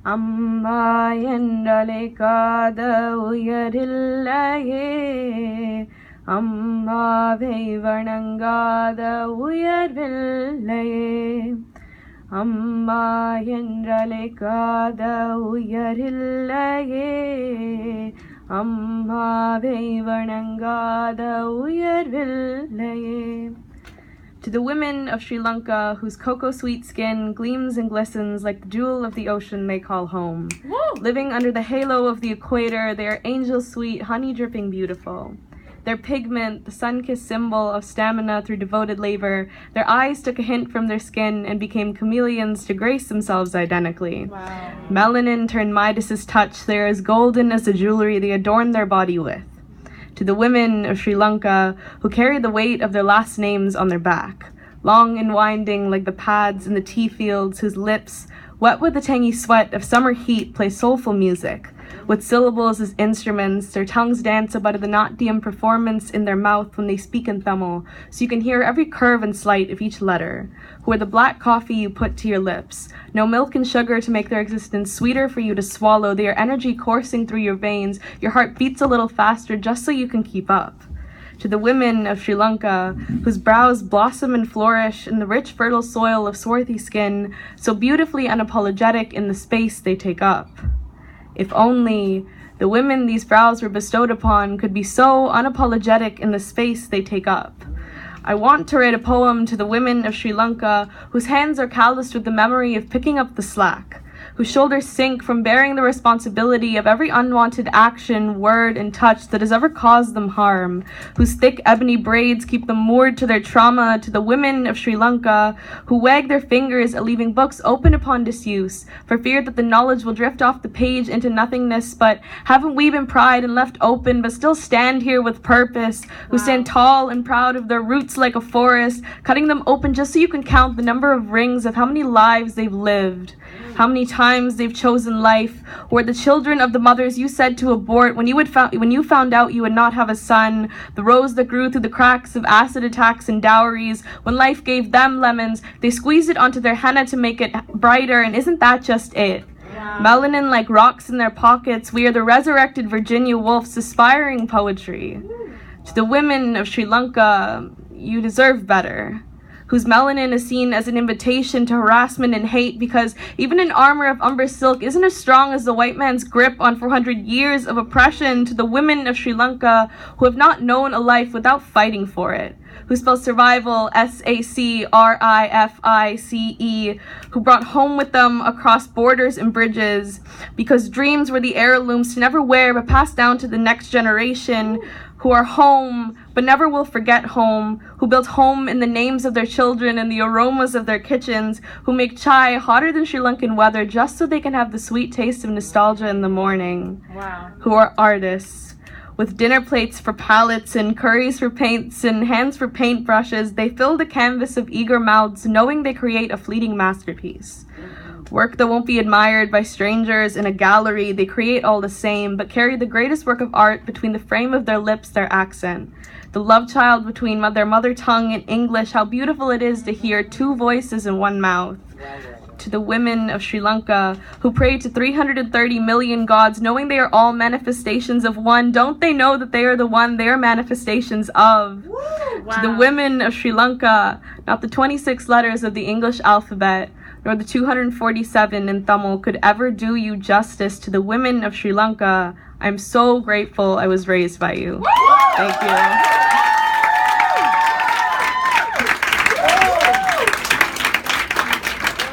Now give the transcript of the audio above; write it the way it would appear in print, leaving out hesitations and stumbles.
அம்மா என்றழைக்காத உயரில்லையே, அம்மாவை வணங்காத உயர்வில்லையே. அம்மா என்றழைக்காத உயரில்லையே, அம்மாவை வணங்காத உயர்வில்லையே. To the women of Sri Lanka, whose cocoa sweet skin gleams and glistens like the jewel of the ocean they call home. Woo! Living under the halo of the equator, they are angel sweet, honey dripping beautiful. Their pigment, the sun-kissed symbol of stamina through devoted labor, their eyes took a hint from their skin and became chameleons to grace themselves identically. Wow. Melanin turned Midas's touch, they are as golden as the jewelry they adorn their body with. To the women of Sri Lanka, who carry the weight of their last names on their back, long and winding like the pads in the tea fields, whose lips, wet with the tangy sweat of summer heat, play soulful music. With syllables as instruments, their tongues dance about the Natyam performance in their mouth when they speak in Tamil, so you can hear every curve and slight of each letter. Who are the black coffee you put to your lips. No milk and sugar to make their existence sweeter for you to swallow. They are energy coursing through your veins. Your heart beats a little faster just so you can keep up. To the women of Sri Lanka, whose brows blossom and flourish in the rich, fertile soil of swarthy skin, so beautifully unapologetic in the space they take up. If only the women these brows were bestowed upon could be so unapologetic in the space they take up. I want to write a poem to the women of Sri Lanka whose hands are calloused with the memory of picking up the slack, whose shoulders sink from bearing the responsibility of every unwanted action, word, and touch that has ever caused them harm, whose thick ebony braids keep them moored to their trauma. To the women of Sri Lanka who wag their fingers at leaving books open upon disuse, for fear that the knowledge will drift off the page into nothingness. But haven't we been pried and left open, but still stand here with purpose, who stand tall and proud of their roots like a forest, cutting them open just so you can count the number of rings of how many lives they've lived, how many times they've chosen life, or the children of the mothers you said to abort when you found out you would not have a son, the rose that grew through the cracks of acid attacks and dowries. When life gave them lemons, they squeezed it onto their henna to make it brighter, and isn't that just it? Wow. Melanin like rocks in their pockets, we are the resurrected Virginia Woolf's aspiring poetry. To the women of Sri Lanka, you deserve better, whose melanin is seen as an invitation to harassment and hate, because even an armor of umber silk isn't as strong as the white man's grip on 400 years of oppression. To the women of Sri Lanka who have not known a life without fighting for it, who spell survival SACRIFICE, who brought home with them across borders and bridges, because dreams were the heirlooms to never wear but passed down to the next generation, who are home but never will forget home, who built home in the names of their children and the aromas of their kitchens, who make chai hotter than Sri Lankan weather just so they can have the sweet taste of nostalgia in the morning. Wow. Who are artists, with dinner plates for palettes and curries for paints and hands for paintbrushes. They fill the canvas of eager mouths, knowing they create a fleeting masterpiece. Work that won't be admired by strangers in a gallery. They create all the same, but carry the greatest work of art between the frame of their lips, their accent. The love child between their mother tongue and English. How beautiful it is to hear two voices in one mouth. To the women of Sri Lanka who pray to 330 million gods, knowing they are all manifestations of one. Don't they know that they are the one they are manifestations of? Wow. To the women of Sri Lanka, not the 26 letters of the English alphabet, nor the 247 in Tamil could ever do you justice. To the women of Sri Lanka, I'm so grateful I was raised by you. Thank you.